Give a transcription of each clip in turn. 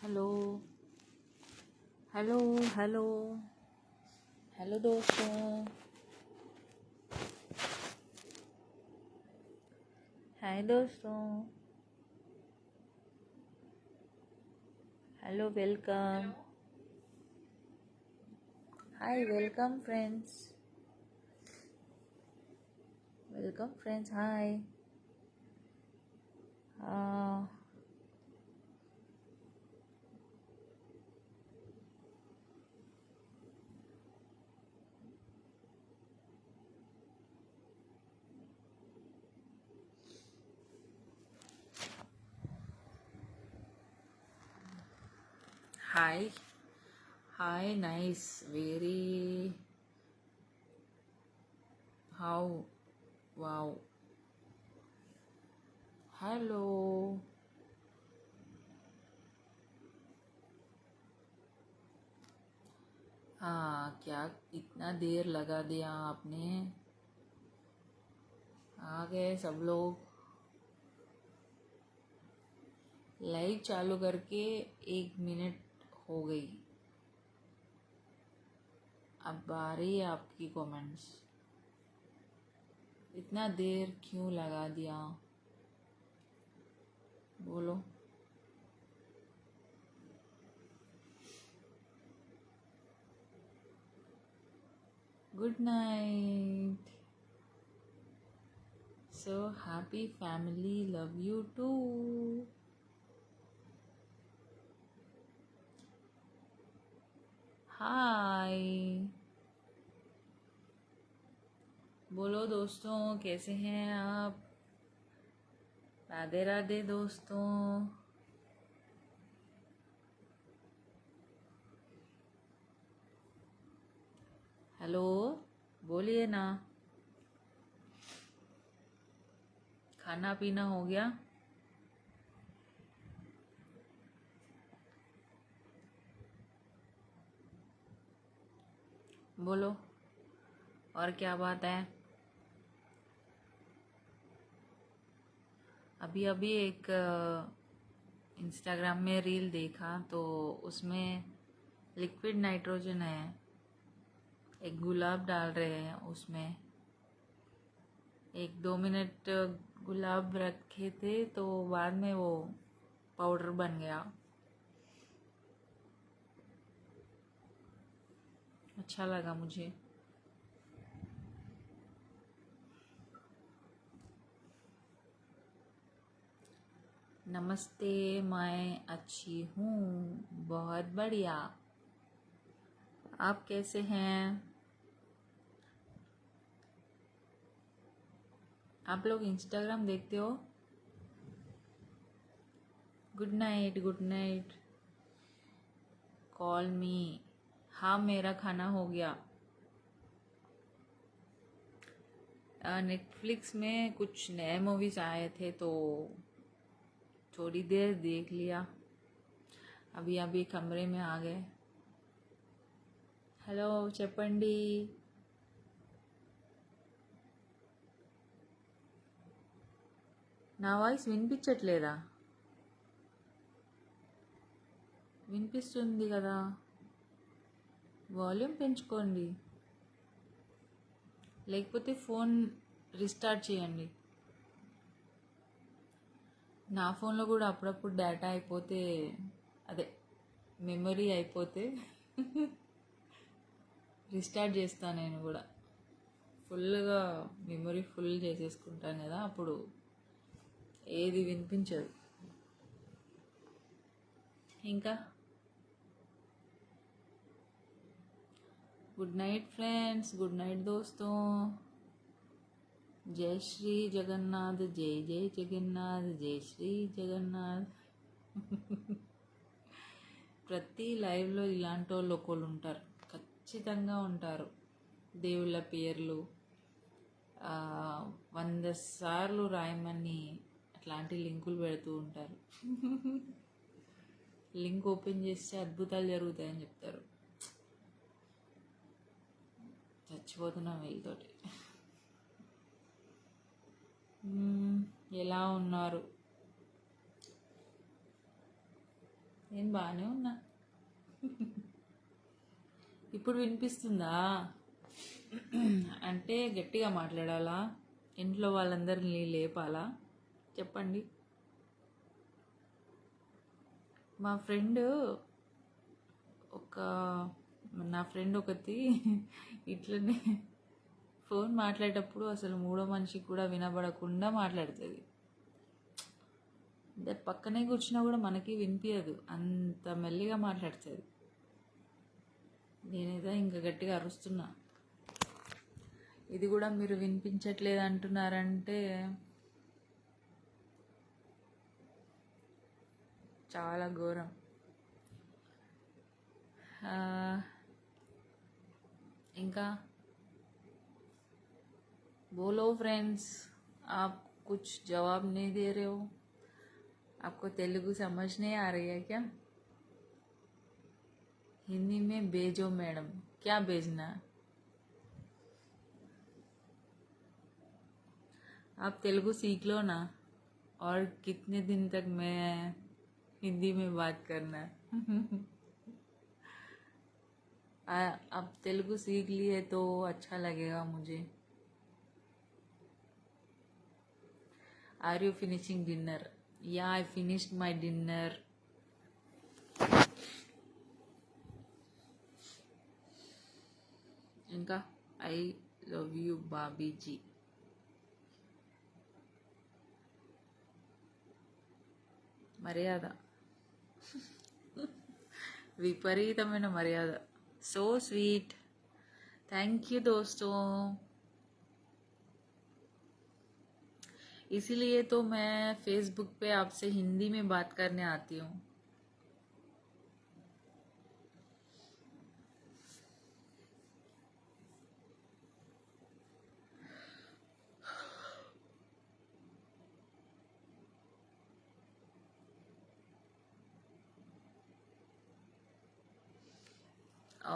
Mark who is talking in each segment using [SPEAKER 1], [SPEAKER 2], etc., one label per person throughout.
[SPEAKER 1] Hello hello hello hello दोस्तों। हाय दोस्तों। Hello welcome. Hi welcome friends. Welcome friends. Hi hi hi nice very how wow hello. हाँ, क्या इतना देर लगा दिया आपने। आ गए सब लोग। लाइव चालू करके 1 मिनट हो गई। अब आ रही है आपकी कमेंट्स। इतना देर क्यों लगा दिया, बोलो। Good night. So happy family, love you too. Hi बोलो दोस्तों, कैसे हैं आप। राधे राधे दोस्तों। हेलो बोलिए ना। खाना पीना हो गया। बोलो और क्या बात है। अभी अभी एक इंस्टाग्राम में रील देखा तो उसमें लिक्विड नाइट्रोजन है। एक गुलाब डाल रहे हैं उसमें। 1-2 मिनट गुलाब रखे थे तो बाद में वो पाउडर बन गया। अच्छा लगा मुझे। नमस्ते, मैं अच्छी हूँ, बहुत बढ़िया। आप कैसे हैं। आप लोग इंस्टाग्राम देखते हो। Good night good night. Call मी। हाँ, मेरा खाना हो गया। नेटफ्लिक्स में कुछ नए मूवीज आए थे तो थोड़ी देर देख लिया। अभी अभी कमरे में आ गए। हेलो చెప్పండి। నా వాయిస్ వినిపించట్లేదా। వినిపిస్తుంది కదా, వాల్యూమ్ పెంచుకోండి, లేకపోతే ఫోన్ రీస్టార్ట్ చేయండి। నా ఫోన్లో కూడా అప్పుడప్పుడు డేటా అయిపోతే, అదే మెమరీ అయిపోతే రీస్టార్ట్ చేస్తాను నేను కూడా। ఫుల్గా మెమరీ ఫుల్ చేసేసుకుంటాను కదా, అప్పుడు ఏది వినిపించదు। ఇంకా good night friends, good night दोस्तों। जय श्री जगन्नाथ, जय जय जगन्नाथ, जय श्री जगन्नाथ। ప్రతి లైవ్లో ఇలాంటి వాళ్ళు ఒకళ్ళు ఉంటారు, ఖచ్చితంగా ఉంటారు। దేవుళ్ళ పేర్లు 100 సార్లు రాయమని అట్లాంటి లింకులు పెడుతూ ఉంటారు। లింక్ ఓపెన్ చేస్తే అద్భుతాలు జరుగుతాయని చెప్తారు। చచ్చిపోతున్నాం వీళ్ళతోటి। ఎలా ఉన్నారు। నేను బాగానే ఉన్నా. ఇప్పుడు వినిపిస్తుందా? అంటే గట్టిగా మాట్లాడాలా? ఇంట్లో వాళ్ళందరినీ లేపాలా? చెప్పండి. మా ఫ్రెండ్ ఒక నా ఫ్రెండ్ ఒకటి ఇట్లనే ఫోన్ మాట్లాడేటప్పుడు అసలు మూడో మనిషికి కూడా వినబడకుండా మాట్లాడుతుంది. అంటే పక్కనే కూర్చున్నా కూడా మనకి వినిపించదు, అంత మెల్లిగా మాట్లాడుతుంది. నేనేదో ఇంకా గట్టిగా అరుస్తున్నా. ఇది కూడా మీరు వినిపించట్లేదు అంటున్నారంటే చాలా ఘోరం. ఇంకా बोलो फ्रेंड्स, आप कुछ जवाब नहीं दे रहे हो. आपको तेलुगु समझ नहीं आ रही है क्या? हिंदी में भेजो मैडम. क्या भेजना? आप तेलुगु सीख लो ना. और कितने दिन तक मैं हिंदी में बात करना है? आप तेलुगु सीख लिए तो अच्छा लगेगा मुझे. Are you finishing dinner? Yeah, I finished my dinner. ఇంకా I love you బాబీజీ. మర్యాద, విపరీతమైన మర్యాద. So sweet. थैंक यू दोस्तों. इसीलिए तो मैं फेसबुक पे आपसे हिंदी में बात करने आती हूँ.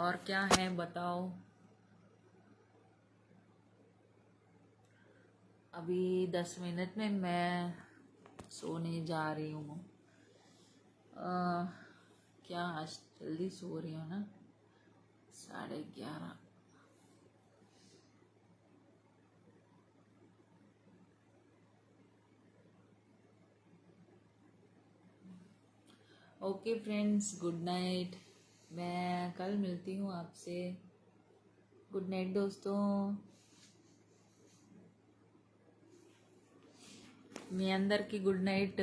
[SPEAKER 1] और क्या है बताओ. अभी 10 मिनट में मैं सोने जा रही हूँ. क्या आज जल्दी सो रही हूँ ना, 11:30. Okay friends, good night. मैं कल मिलती हूँ आपसे. गुड नाइट दोस्तों. మీ అందరికీ గుడ్ నైట్.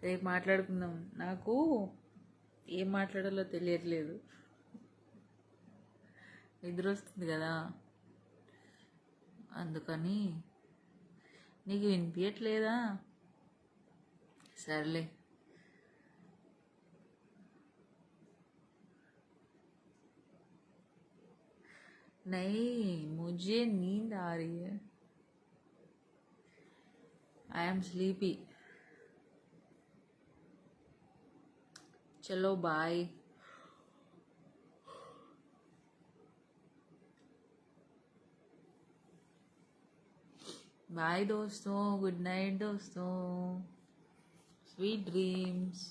[SPEAKER 1] రేపు మాట్లాడుకుందాం. నాకు ఏం మాట్లాడాలో తెలియట్లేదు, నిద్ర వస్తుంది కదా, అందుకని. నీకు వినిపించట్లేదా? సర్లే. नहीं, मुझे नींद आ रही है. I am sleepy. चलो बाय. बाय दोस्तों. गुड नाइट दोस्तों. Sweet dreams.